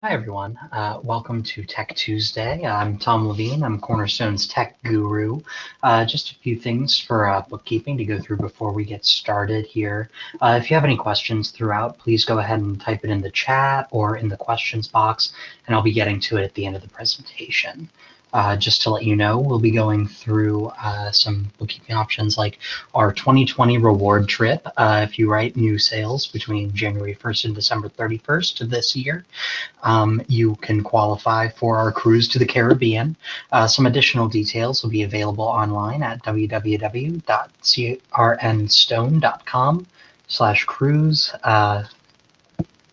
Hi, everyone. Welcome to Tech Tuesday. I'm Tom Levine. I'm Cornerstone's tech guru. Just a few things for bookkeeping to go through before we get started here. If you have any questions throughout, please go ahead and type it in the chat or in the questions box, and I'll be getting to it at the end of the presentation. Just to let you know, we'll be going through some bookkeeping options like our 2020 reward trip. If you write new sales between January 1st and December 31st of this year, you can qualify for our cruise to the Caribbean. Some additional details will be available online at www.crnstone.com/cruise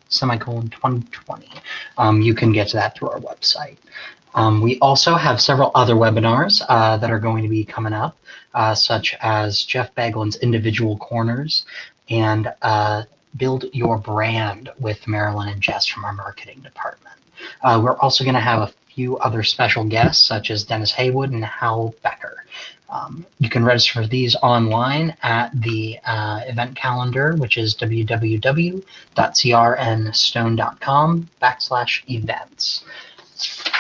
semicolon 2020. You can get to that through our website. We also have several other webinars that are going to be coming up, such as Jeff Baglin's Individual Corners and Build Your Brand with Marilyn and Jess from our marketing department. We're also going to have a few other special guests, such as Dennis Haywood and Hal Becker. You can register for these online at the event calendar, which is www.crnstone.com/events.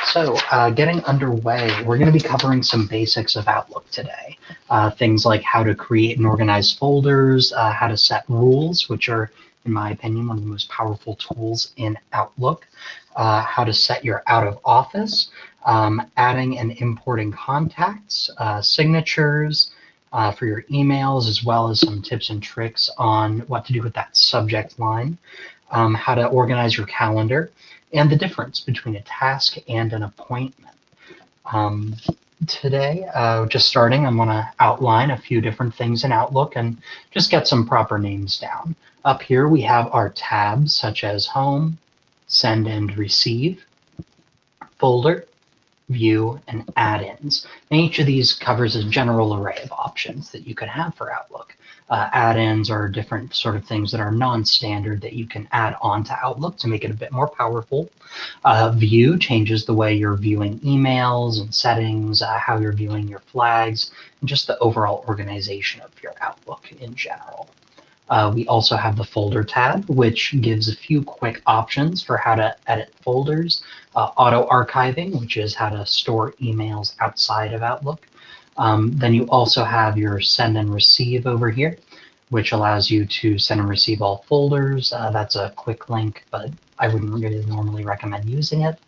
So getting underway, we're going to be covering some basics of Outlook today. Things like how to create and organize folders, how to set rules, which are, in my opinion, one of the most powerful tools in Outlook, how to set your out of office, adding and importing contacts, signatures for your emails, as well as some tips and tricks on what to do with that subject line, how to organize your calendar, and the difference between a task and an appointment. Today, just starting, I'm going to outline a few different things in Outlook and just get some proper names down. Up here, we have our tabs such as Home, Send and Receive, Folder, View, and Add-ins. And each of these covers a general array of options that you can have for Outlook. Add-ins are different sort of things that are non-standard that you can add on to Outlook to make it a bit more powerful. View changes the way you're viewing emails and settings, how you're viewing your flags, and just the overall organization of your Outlook in general. We also have the Folder tab, which gives a few quick options for how to edit folders, auto-archiving, which is how to store emails outside of Outlook. Then you also have your Send and Receive over here, which allows you to send and receive all folders. That's a quick link, but I wouldn't really normally recommend using it.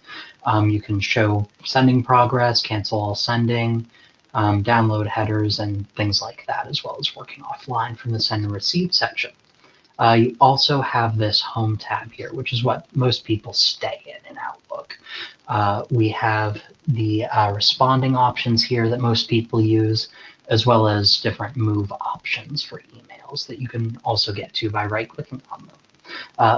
You can show sending progress, cancel all sending, download headers, and things like that, as well as working offline from the Send and Receive section. You also have this Home tab here, which is what most people stay in Outlook. We have the responding options here that most people use, as well as different move options for emails that you can also get to by right-clicking on them.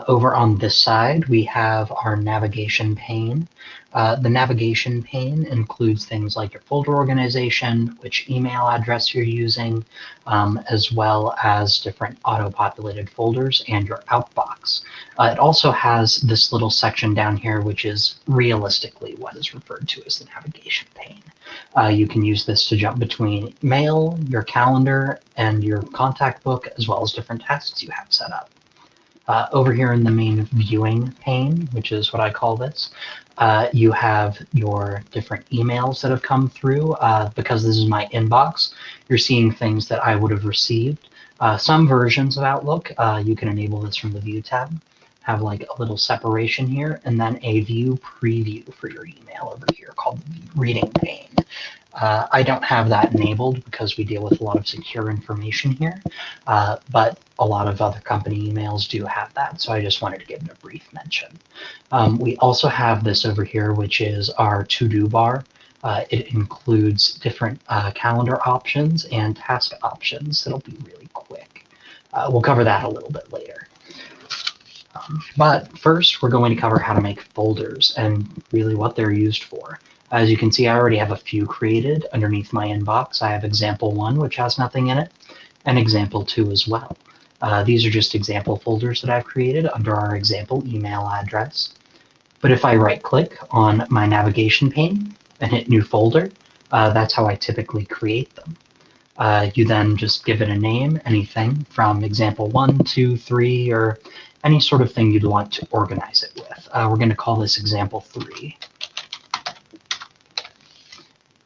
Over on this side, we have our navigation pane. The navigation pane includes things like your folder organization, which email address you're using, as well as different auto-populated folders and your outbox. It also has this little section down here, which is realistically what is referred to as the navigation pane. You can use this to jump between mail, your calendar, and your contact book, as well as different tasks you have set up. Over here in the main viewing pane, which is what I call this, you have your different emails that have come through. Because this is my inbox, you're seeing things that I would have received. Some versions of Outlook, you can enable this from the View tab, have like a little separation here, and then a view preview for your email over here called the reading pane. I don't have that enabled because we deal with a lot of secure information here, but a lot of other company emails do have that, so I just wanted to give it a brief mention. We also have this over here, which is our to-do bar. It includes different calendar options and task options that'll be really quick. We'll cover that a little bit later. But first, we're going to cover how to make folders and really what they're used for. As you can see, I already have a few created underneath my inbox. I have example 1, which has nothing in it, and example 2 as well. These are just example folders that I've created under our example email address. But if I right-click on my navigation pane and hit New Folder, that's how I typically create them. You then just give it a name, anything from example 1, 2, 3, or any sort of thing you'd want to organize it with. We're going to call this example 3.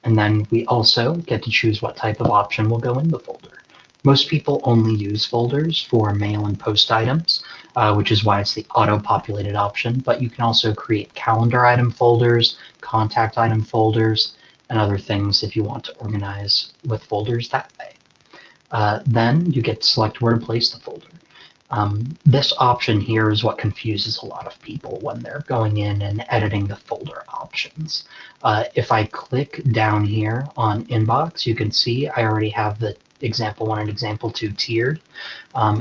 And then we also get to choose what type of option will go in the folder. Most people only use folders for mail and post items, which is why it's the auto-populated option, but you can also create calendar item folders, contact item folders, and other things if you want to organize with folders that way. Then you get to select where to place the folder. This option here is what confuses a lot of people when they're going in and editing the folder options. If I click down here on inbox, you can see I already have the example 1 and example 2 tiered.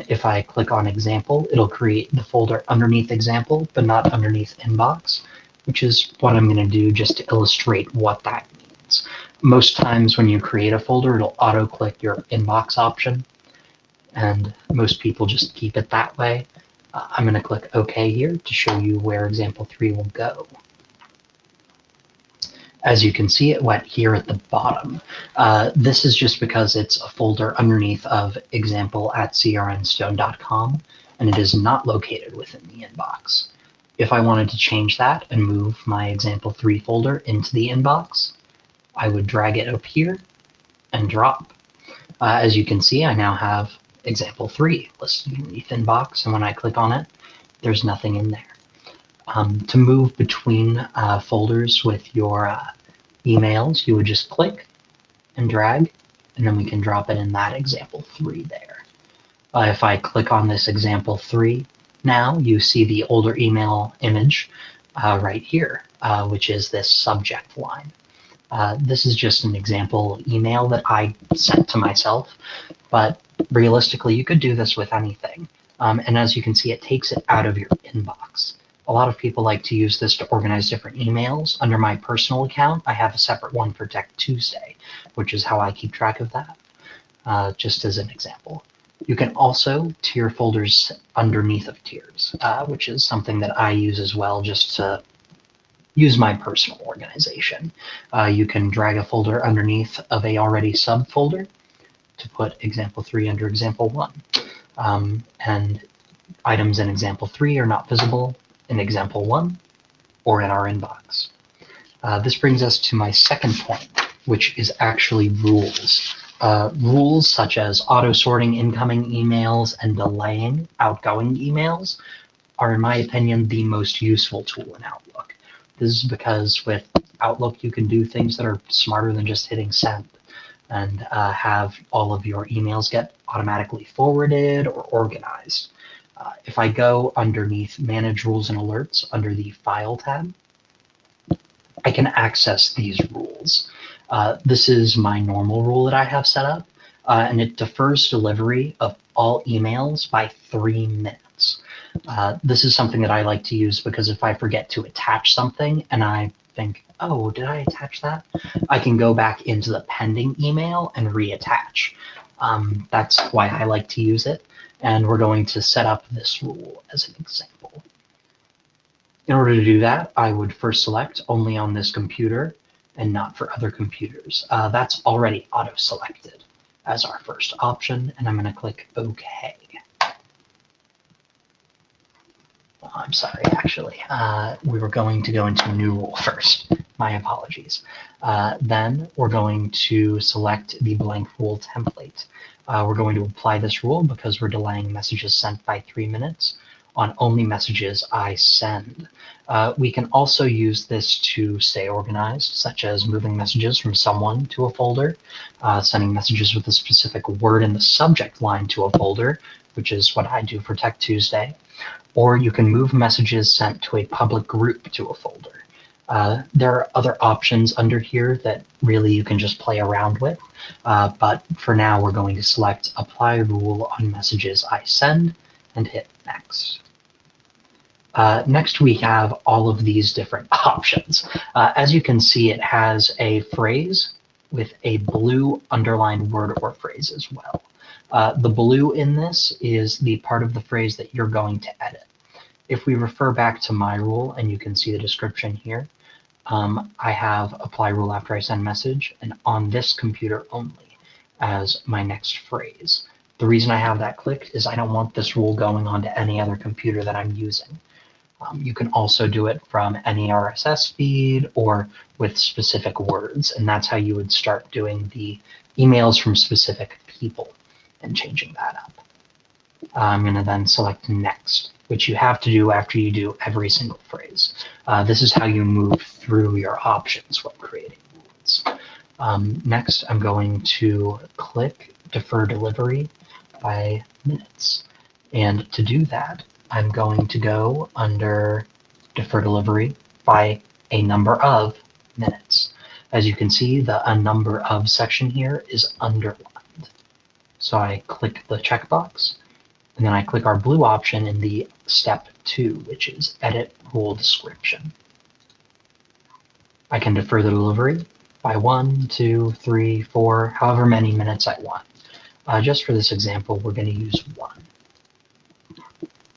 If I click on example, it'll create the folder underneath example, but not underneath inbox, which is what I'm going to do just to illustrate what that means. Most times when you create a folder, it'll auto-click your inbox option, and most people just keep it that way. I'm going to click OK here to show you where example 3 will go. As you can see, it went here at the bottom. This is just because it's a folder underneath of example@crnstone.com, and it is not located within the inbox. If I wanted to change that and move my example 3 folder into the inbox, I would drag it up here and drop. As you can see, I now have example 3 listed underneath inbox, and when I click on it, there's nothing in there. To move between folders with your emails, you would just click and drag, and then we can drop it in that example 3 there. If I click on this example 3, now you see the older email image right here, which is this subject line. This is just an example email that I sent to myself, but realistically, you could do this with anything. And as you can see, it takes it out of your inbox. A lot of people like to use this to organize different emails. Under my personal account, I have a separate one for Tech Tuesday, which is how I keep track of that, just as an example. You can also tier folders underneath of tiers, which is something that I use as well, just to use my personal organization. You can drag a folder underneath of a already subfolder to put example 3 under example 1. And items in example 3 are not visible in example 1 or in our inbox. This brings us to my second point, which is actually rules. Rules such auto sorting incoming emails and delaying outgoing emails are, in my opinion, the most useful tool in Outlook. This is because with Outlook, you can do things that are smarter than just hitting send, and have all of your emails get automatically forwarded or organized. If I go underneath Manage Rules and Alerts under the File tab, I can access these rules. This is my normal rule that I have set up, and it defers delivery of all emails by 3 minutes. This is something that I like to use because if I forget to attach something and I think, oh, did I attach that? I can go back into the pending email and reattach. That's why I like to use it. And we're going to set up this rule as an example. In order to do that, I would first select only on this computer and not for other computers. That's already auto-selected as our first option, and I'm going to click OK. Well, I'm sorry, actually. We were going to go into a new rule first. My apologies. Then we're going to select the blank rule template. We're going to apply this rule because we're delaying messages sent by 3 minutes on only messages I send. We can also use this to stay organized, such as moving messages from someone to a folder, sending messages with a specific word in the subject line to a folder, which is what I do for Tech Tuesday. Or you can move messages sent to a public group to a folder. There are other options under here that really you can just play around with, but for now we're going to select Apply Rule on Messages I Send and hit Next. Next we have all of these different options. As you can see, it has a phrase with a blue underlined word or phrase as well. The blue in this is the part of the phrase that you're going to edit. If we refer back to my rule, and you can see the description here, I have apply rule after I send message, and on this computer only. as my next phrase. The reason I have that clicked is I don't want this rule going onto any other computer that I'm using. You can also do it from any RSS feed or with specific words, and that's how you would start doing the emails from specific people and changing that up. I'm going to then select next, which you have to do after you do every single phrase. This is how you move through your options when creating rules. Next, I'm going to click Defer Delivery by Minutes. And to do that, I'm going to go under Defer Delivery by a number of minutes. As you can see, the a number of section here is underlined. So I click the checkbox, and then I click our blue option in the step 2, which is Edit Rule Description. I can defer the delivery by 1, 2, 3, 4, however many minutes I want. Just for this example, we're going to use 1.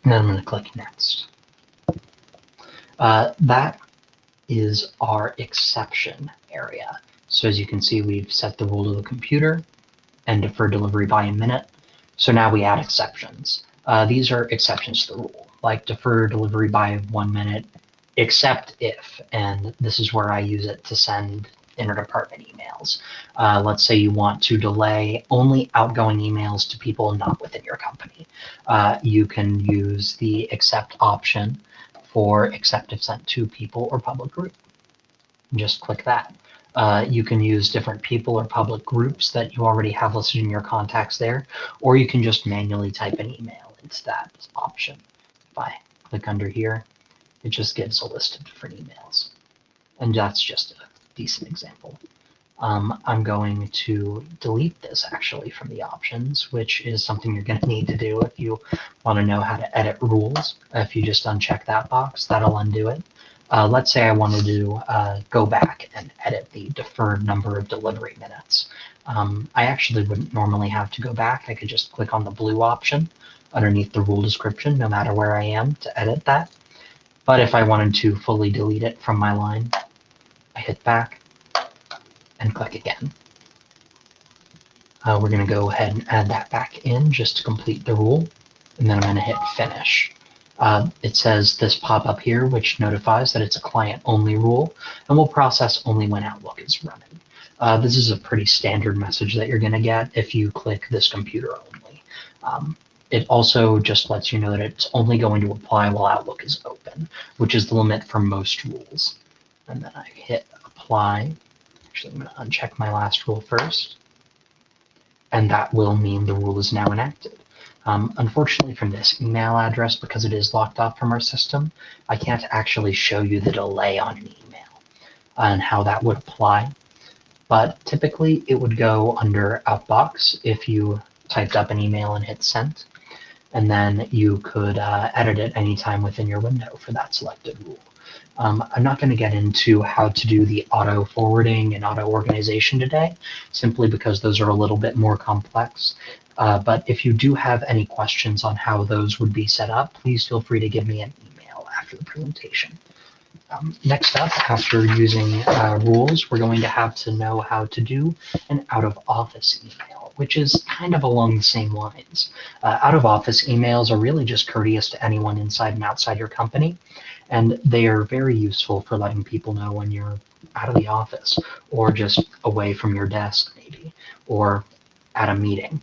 And then I'm going to click Next. That is our exception area. So as you can see, we've set the rule to the computer and defer delivery by a minute. So now we add exceptions. These are exceptions to the rule, like defer delivery by 1 minute, except if, and this is where I use it to send interdepartment emails. Let's say you want to delay only outgoing emails to people not within your company. You can use the except option for except if sent to people or public group. Just click that. You can use different people or public groups that you already have listed in your contacts there, or you can just manually type an email into that option. If I click under here, it just gives a list of different emails. And that's just a decent example. I'm going to delete this actually from the options, which is something you're going to need to do if you want to know how to edit rules. If you just uncheck that box, that'll undo it. Let's say I wanted to go back and edit the deferred number of delivery minutes. I actually wouldn't normally have to go back. I could just click on the blue option underneath the rule description, no matter where I am, to edit that. But if I wanted to fully delete it from my line, I hit back and click again. We're going to go ahead and add that back in just to complete the rule, and then I'm going to hit finish. It says this pop-up here, which notifies that it's a client-only rule and will process only when Outlook is running. This is a pretty standard message that you're going to get if you click this computer only. It also just lets you know that it's only going to apply while Outlook is open, which is the limit for most rules. And then I hit apply. Actually, I'm going to uncheck my last rule first. And that will mean the rule is now enacted. Unfortunately, from this email address, because it is locked off from our system, I can't actually show you the delay on an email and how that would apply. But typically, it would go under Outbox if you typed up an email and hit send. And then you could edit it anytime within your window for that selected rule. I'm not going to get into how to do the auto forwarding and auto organization today, simply because those are a little bit more complex. But if you do have any questions on how those would be set up, please feel free to give me an email after the presentation. Next up, after using rules, we're going to have to know how to do an out-of-office email, which is kind of along the same lines. Out-of-office emails are really just courteous to anyone inside and outside your company, and they are very useful for letting people know when you're out of the office or just away from your desk maybe, or at a meeting.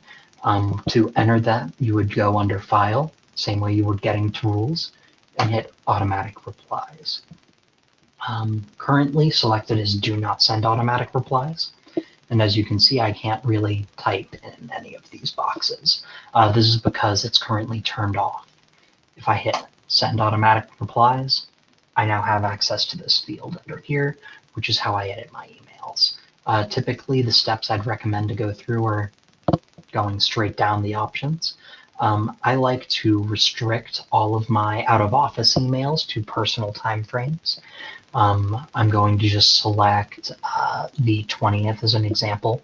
To enter that, you would go under File, same way you would getting to Rules, and hit Automatic Replies. Currently selected is Do Not Send Automatic Replies. And as you can see, I can't really type in any of these boxes. This is because it's currently turned off. If I hit Send Automatic Replies, I now have access to this field under here, which is how I edit my emails. Typically, the steps I'd recommend to go through are going straight down the options. I like to restrict all of my out-of-office emails to personal timeframes. I'm going to just select the 20th as an example.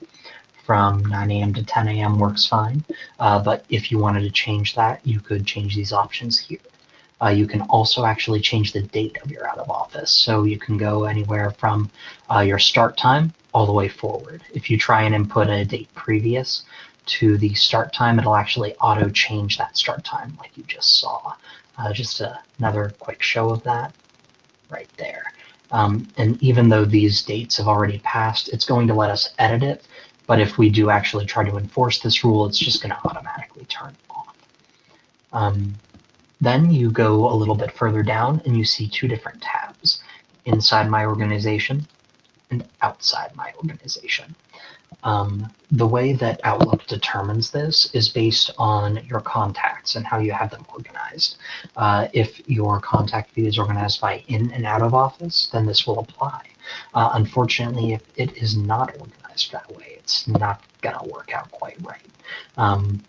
From 9 a.m. to 10 a.m. works fine, but if you wanted to change that, you could change these options here. You can also actually change the date of your out of office, so you can go anywhere from your start time all the way forward. If you try and input a date previous to the start time, it'll actually auto change that start time like you just saw. Just another quick show of that right there. And even though these dates have already passed, it's going to let us edit it. But if we do actually try to enforce this rule, it's just going to automatically turn off. Then you go a little bit further down and you see two different tabs, inside my organization and outside my organization. The way that Outlook determines this is based on your contacts and how you have them organized. If your contact view is organized by in and out of office, then this will apply. Unfortunately, if it is not organized that way, it's not going to work out quite right.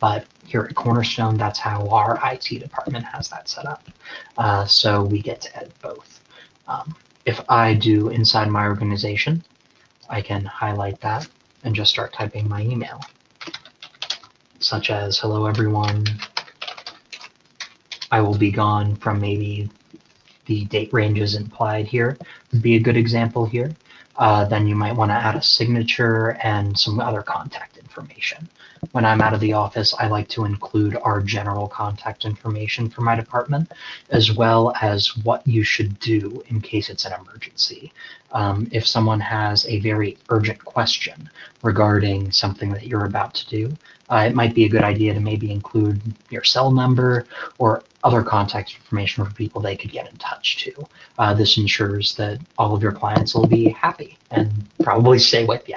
But here at Cornerstone, that's how our IT department has that set up. So we get to edit both. If I do inside my organization, I can highlight that and just start typing my email, such as, hello everyone, I will be gone from, maybe the date range is implied here, would be a good example here. Then you might want to add a signature and some other contact information. When I'm out of the office, I like to include our general contact information for my department, as well as what you should do in case it's an emergency. If someone has a very urgent question regarding something that you're about to do, it might be a good idea to maybe include your cell number or other contact information for people they could get in touch to. This ensures that all of your clients will be happy and probably stay with you.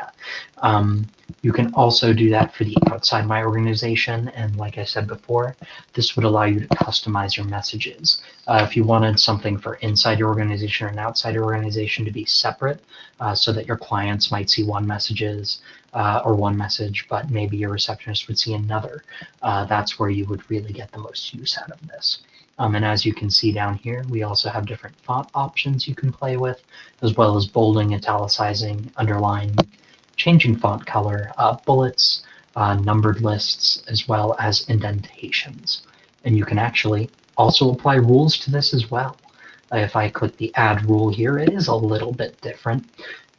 You can also do that for the outside my organization, and like I said before, this would allow you to customize your messages. If you wanted something for inside your organization and outside your organization to be separate, so that your clients might see one message, but maybe your receptionist would see another, that's where you would really get the most use out of this. And as you can see down here, we also have different font options you can play with, as well as bolding, italicizing, underlining, changing font color, bullets, numbered lists, as well as indentations. And you can actually also apply rules to this as well. If I click the add rule here, it is a little bit different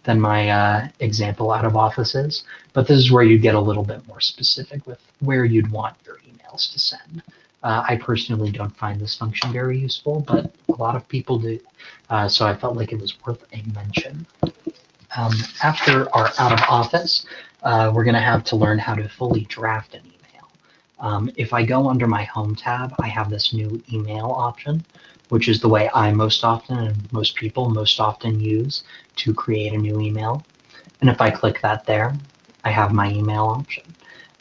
than my example out of office is, but this is where you get a little bit more specific with where you'd want your emails to send. I personally don't find this function very useful, but a lot of people do, so I felt like it was worth a mention. After our out of office, we're going to have to learn how to fully draft an email. If I go under my home tab, I have this new email option, which is the way I most often and most people most often use to create a new email. And if I click that there, I have my email option.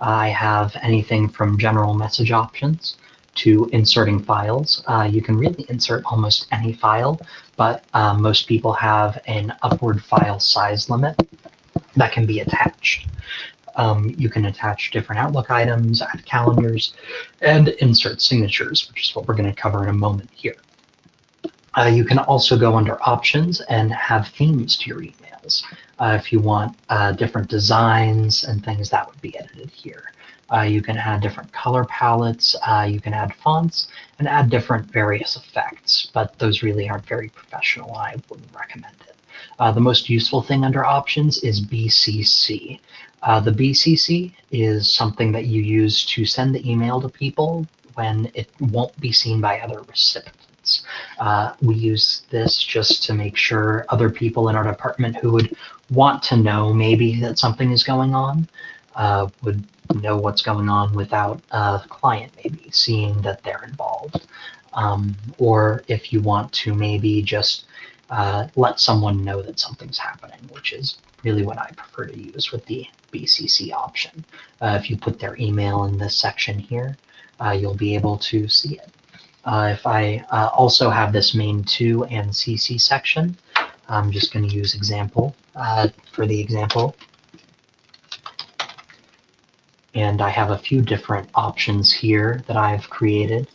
I have anything from general message options to inserting files. You can really insert almost any file, but most people have an upward file size limit that can be attached. You can attach different Outlook items, add calendars, and insert signatures, which is what we're going to cover in a moment here. You can also go under options and have themes to your emails. If you want different designs and things, that would be edited here. You can add different color palettes, you can add fonts, and add different various effects, but those really aren't very professional. I wouldn't recommend it. The most useful thing under options is BCC. The BCC is something that you use to send the email to people when it won't be seen by other recipients. We use this just to make sure other people in our department who would want to know maybe that something is going on would know what's going on without a client maybe seeing that they're involved. Or if you want to maybe just let someone know that something's happening, which is really what I prefer to use with the BCC option. If you put their email in this section here, you'll be able to see it. If I also have this main to and CC section, I'm just going to use example for the example. And I have a few different options here that I've created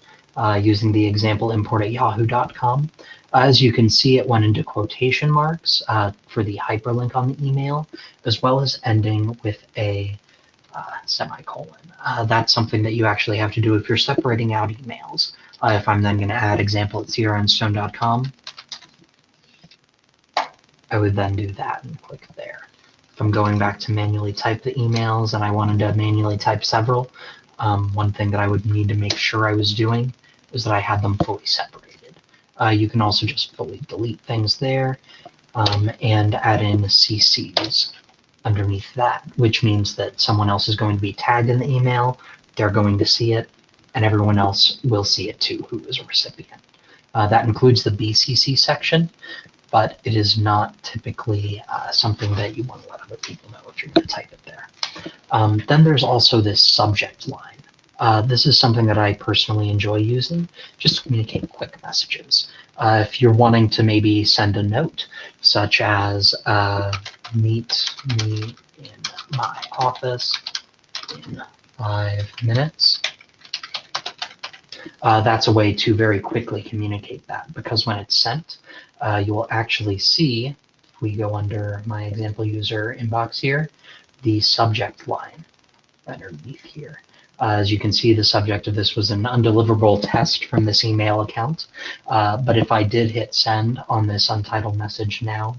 using the example import at yahoo.com. As you can see, it went into quotation marks for the hyperlink on the email, as well as ending with a semicolon. That's something that you actually have to do if you're separating out emails. If I'm then going to add example at crnstone.com, I would then do that and click there. If I'm going back to manually type the emails and I wanted to manually type several, one thing that I would need to make sure I was doing is that I had them fully separated. You can also just fully delete things there and add in CCs underneath that, which means that someone else is going to be tagged in the email, they're going to see it, and everyone else will see it too who is a recipient. That includes the BCC section, but it is not typically something that you want to let other people know if you're going to type it there. Then there's also this subject line. This is something that I personally enjoy using just to communicate quick messages. If you're wanting to maybe send a note, such as meet me in my office in 5 minutes, that's a way to very quickly communicate that, because when it's sent, you will actually see, if we go under my example user inbox here, the subject line underneath here. As you can see, the subject of this was an undeliverable test from this email account. But if I did hit send on this untitled message now,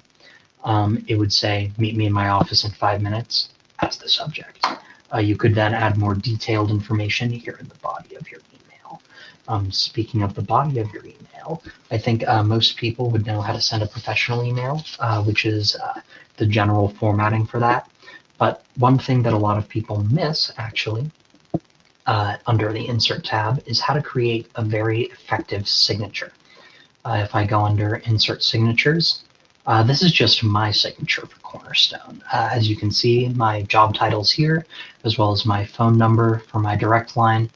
it would say, meet me in my office in 5 minutes as the subject. You could then add more detailed information here in the body of your email. Speaking of the body of your email, I think most people would know how to send a professional email, which is the general formatting for that. But one thing that a lot of people miss, actually, under the Insert tab, is how to create a very effective signature. If I go under Insert Signatures, this is just my signature for Cornerstone. As you can see, my job title's here, as well as my phone number for my direct line,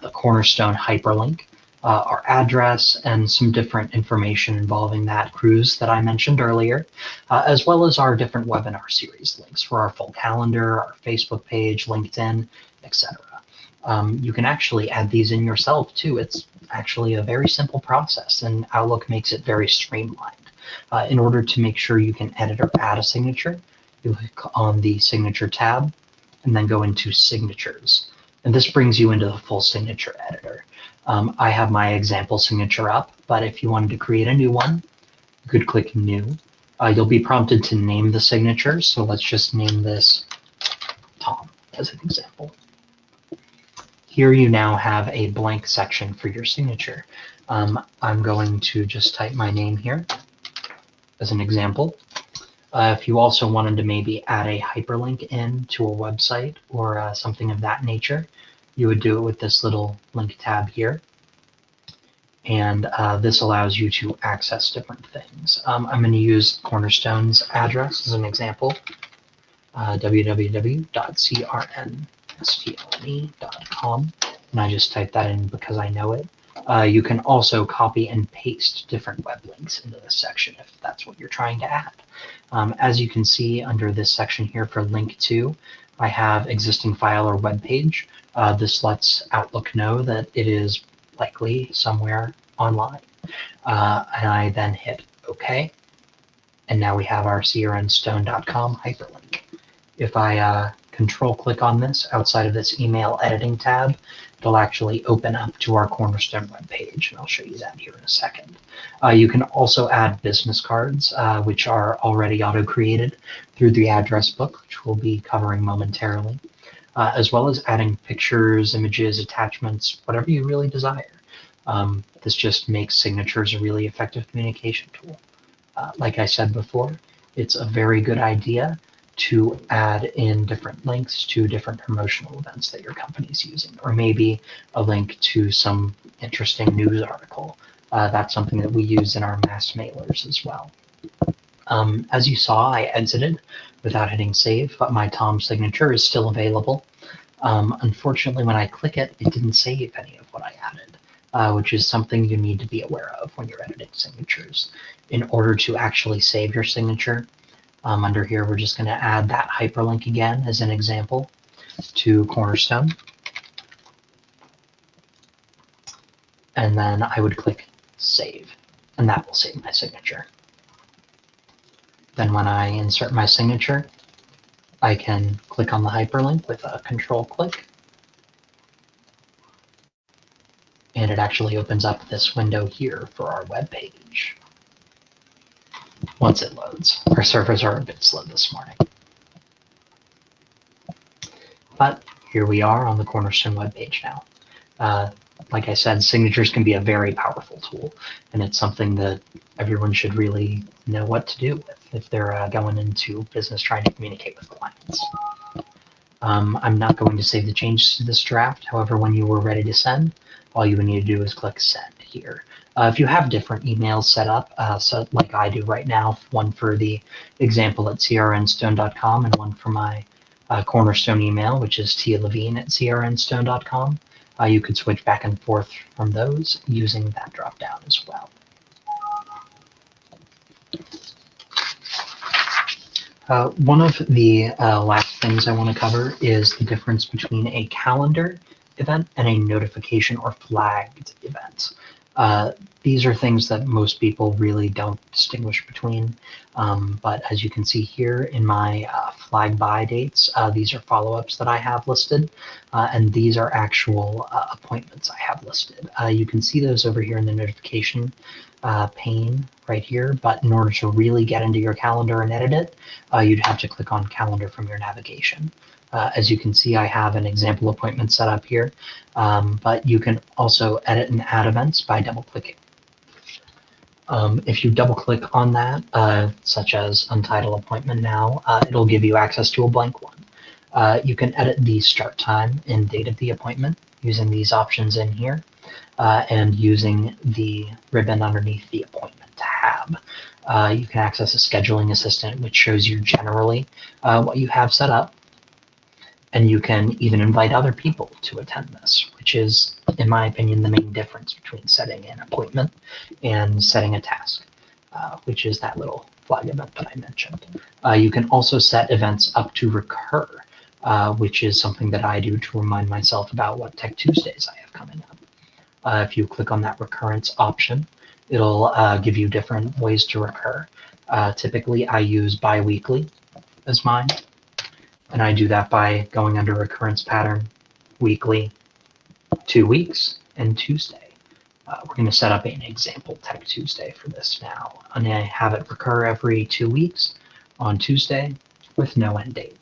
the Cornerstone hyperlink, our address, and some different information involving that cruise that I mentioned earlier, as well as our different webinar series links for our full calendar, our Facebook page, LinkedIn, etc. You can actually add these in yourself too. It's actually a very simple process, and Outlook makes it very streamlined. In order to make sure you can edit or add a signature, you click on the Signature tab and then go into Signatures. And this brings you into the full signature editor. I have my example signature up, but if you wanted to create a new one, you could click New. You'll be prompted to name the signature, so let's just name this Tom as an example. Here you now have a blank section for your signature. I'm going to just type my name here as an example. If you also wanted to maybe add a hyperlink in to a website or something of that nature, you would do it with this little link tab here. And this allows you to access different things. I'm going to use Cornerstone's address as an example, www.crnstone.com, and I just type that in because I know it. You can also copy and paste different web links into this section if that's what you're trying to add. As you can see under this section here for link to, I have existing file or web page. This lets Outlook know that it is likely somewhere online. And I then hit OK. And now we have our crnstone.com hyperlink. If I control click on this outside of this email editing tab, it'll actually open up to our Cornerstone web page, and I'll show you that here in a second. You can also add business cards, which are already auto-created through the address book, which we'll be covering momentarily, as well as adding pictures, images, attachments, whatever you really desire. This just makes signatures a really effective communication tool. Like I said before, it's a very good idea to add in different links to different promotional events that your company is using, or maybe a link to some interesting news article. That's something that we use in our mass mailers as well. As you saw, I exited without hitting save, but my Tom signature is still available. Unfortunately, when I click it, it didn't save any of what I added, which is something you need to be aware of when you're editing signatures. In order to actually save your signature, under here, we're just going to add that hyperlink again as an example to Cornerstone. And then I would click Save, and that will save my signature. Then when I insert my signature, I can click on the hyperlink with a control click. And it actually opens up this window here for our web page. Once it loads. Our servers are a bit slow this morning. But here we are on the Cornerstone webpage now. Like I said, signatures can be a very powerful tool, and it's something that everyone should really know what to do with if they're going into business trying to communicate with clients. I'm not going to save the changes to this draft. However, when you were ready to send, all you would need to do is click send here. If you have different emails set up, so like I do right now, one for the example at crnstone.com and one for my Cornerstone email, which is Levine@crnstone.com, you could switch back and forth from those using that drop down as well. One of the last things I want to cover is the difference between a calendar event and a notification or flagged event. These are things that most people really don't distinguish between, but as you can see here in my flag by dates, these are follow-ups that I have listed, and these are actual appointments I have listed. You can see those over here in the notification pane right here, but in order to really get into your calendar and edit it, you'd have to click on calendar from your navigation. As you can see, I have an example appointment set up here, but you can also edit and add events by double-clicking. If you double-click on that, such as Untitled Appointment Now, it'll give you access to a blank one. You can edit the start time and date of the appointment using these options in here, and using the ribbon underneath the appointment tab. You can access a scheduling assistant, which shows you generally what you have set up. And you can even invite other people to attend this, which is, in my opinion, the main difference between setting an appointment and setting a task, which is that little flag event that I mentioned. You can also set events up to recur, which is something that I do to remind myself about what Tech Tuesdays I have coming up. If you click on that recurrence option, it'll give you different ways to recur. Typically, I use bi-weekly as mine. And I do that by going under recurrence pattern, weekly, 2 weeks, and Tuesday. We're going to set up an example Tech Tuesday for this now. I'm going to have it recur every 2 weeks on Tuesday with no end date.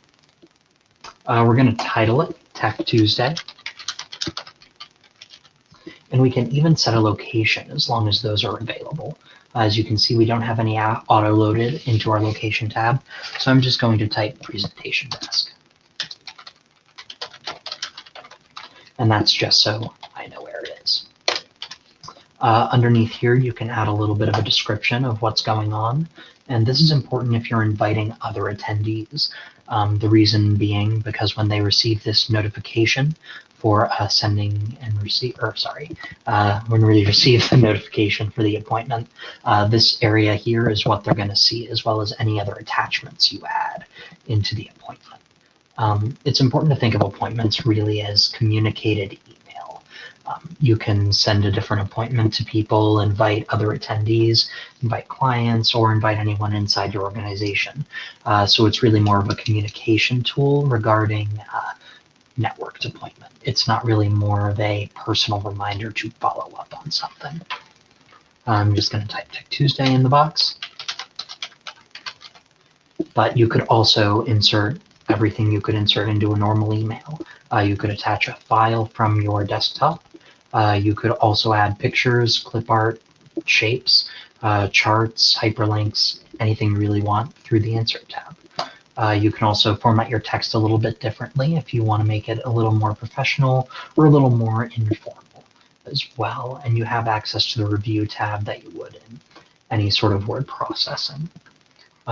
We're going to title it Tech Tuesday. And we can even set a location as long as those are available. As you can see, we don't have any auto-loaded into our location tab, so I'm just going to type presentation desk. And that's just so I know where it is. Underneath here, you can add a little bit of a description of what's going on. And this is important if you're inviting other attendees. The reason being because when they receive this notification for sending and receive, when we receive the notification for the appointment, this area here is what they're going to see, as well as any other attachments you add into the appointment. It's important to think of appointments really as communicated email. You can send a different appointment to people, invite other attendees, invite clients, or invite anyone inside your organization. So it's really more of a communication tool regarding networked appointment. It's not really more of a personal reminder to follow up on something. I'm just going to type Tech Tuesday in the box. But you could also insert everything you could insert into a normal email. You could attach a file from your desktop. You could also add pictures, clip art, shapes, charts, hyperlinks, anything you really want through the Insert tab. You can also format your text a little bit differently if you want to make it a little more professional or a little more informal as well. And you have access to the Review tab that you would in any sort of word processing.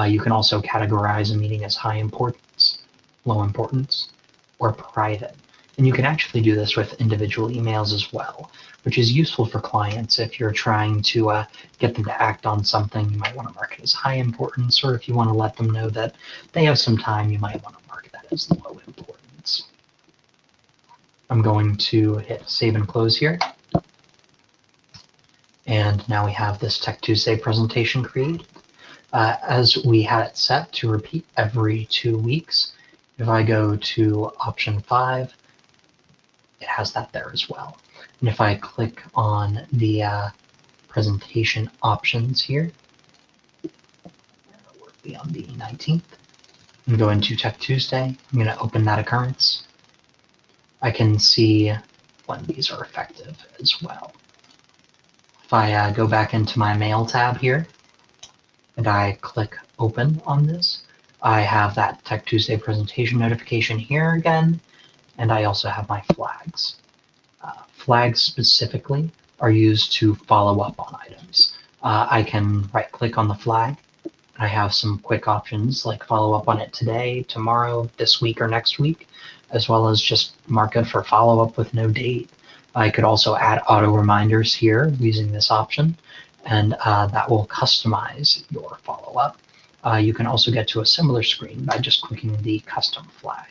You can also categorize a meeting as high importance, low importance, or private. And you can actually do this with individual emails as well, which is useful for clients if you're trying to get them to act on something. You might want to mark it as high importance, or if you want to let them know that they have some time, you might want to mark that as low importance. I'm going to hit save and close here. And now we have this Tech Tuesday presentation created. As we had it set to repeat every 2 weeks, if I go to option 5, it has that there as well. And if I click on the presentation options here, we'll be on the 19th, and go into Tech Tuesday. I'm going to open that occurrence, I can see when these are effective as well. If I go back into my Mail tab here, and I click Open on this, I have that Tech Tuesday presentation notification here again, and I also have my flags. Flags specifically are used to follow up on items. I can right-click on the flag. I have some quick options like follow up on it today, tomorrow, this week, or next week, as well as just mark it for follow-up with no date. I could also add auto reminders here using this option, and that will customize your follow-up. You can also get to a similar screen by just clicking the custom flag.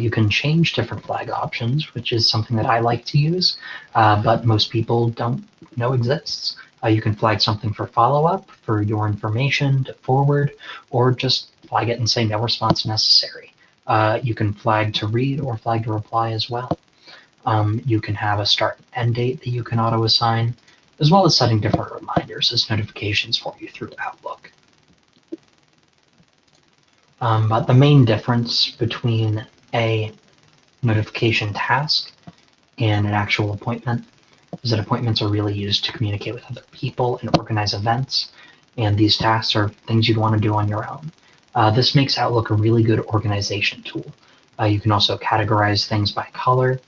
You can change different flag options, which is something that I like to use, but most people don't know exists. You can flag something for follow-up, for your information, to forward, or just flag it and say no response necessary. You can flag to read or flag to reply as well. You can have a start and end date that you can auto-assign, as well as setting different reminders as notifications for you through Outlook. But the main difference between a notification task and an actual appointment is that appointments are really used to communicate with other people and organize events, and these tasks are things you'd want to do on your own. This makes Outlook a really good organization tool. You can also categorize things by color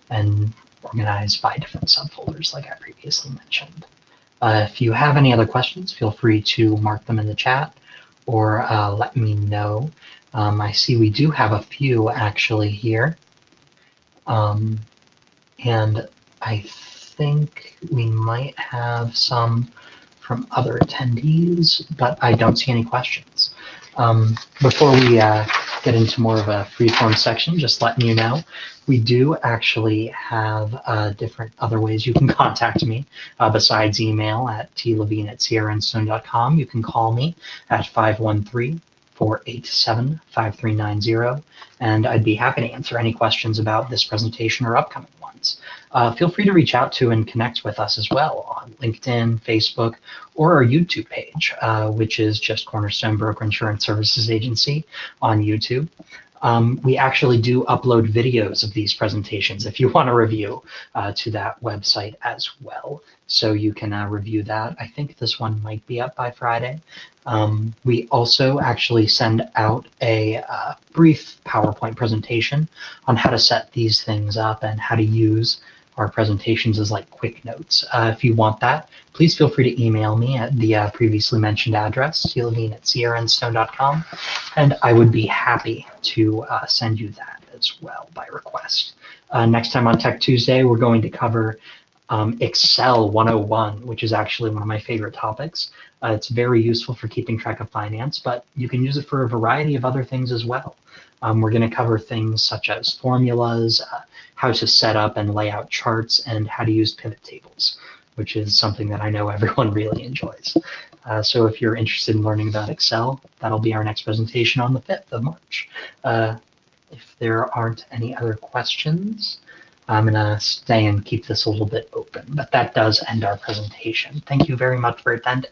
and organize by different subfolders like I previously mentioned. If you have any other questions, feel free to mark them in the chat or let me know. I see we do have a few actually here. And I think we might have some from other attendees, but I don't see any questions. Before we get into more of a free-form section, just letting you know, we do actually have different other ways you can contact me besides email at tlevine@sierraandstone.com. You can call me at 513-487-5390, and I'd be happy to answer any questions about this presentation or upcoming ones. Feel free to reach out to and connect with us as well on LinkedIn, Facebook, or our YouTube page, which is just Cornerstone Broker Insurance Services Agency on YouTube. We actually do upload videos of these presentations if you want to review to that website as well. So you can review that. I think this one might be up by Friday. We also actually send out a brief PowerPoint presentation on how to set these things up and how to use our presentations as like quick notes. If you want that, please feel free to email me at the previously mentioned address, tlevine@sierraandstone.com, and I would be happy to send you that as well by request. Next time on Tech Tuesday, we're going to cover Excel 101, which is actually one of my favorite topics. It's very useful for keeping track of finance, but you can use it for a variety of other things as well. We're going to cover things such as formulas, how to set up and lay out charts, and how to use pivot tables, which is something that I know everyone really enjoys. So if you're interested in learning about Excel, that'll be our next presentation on the 5th of March. If there aren't any other questions, I'm going to stay and keep this a little bit open, but that does end our presentation. Thank you very much for attending.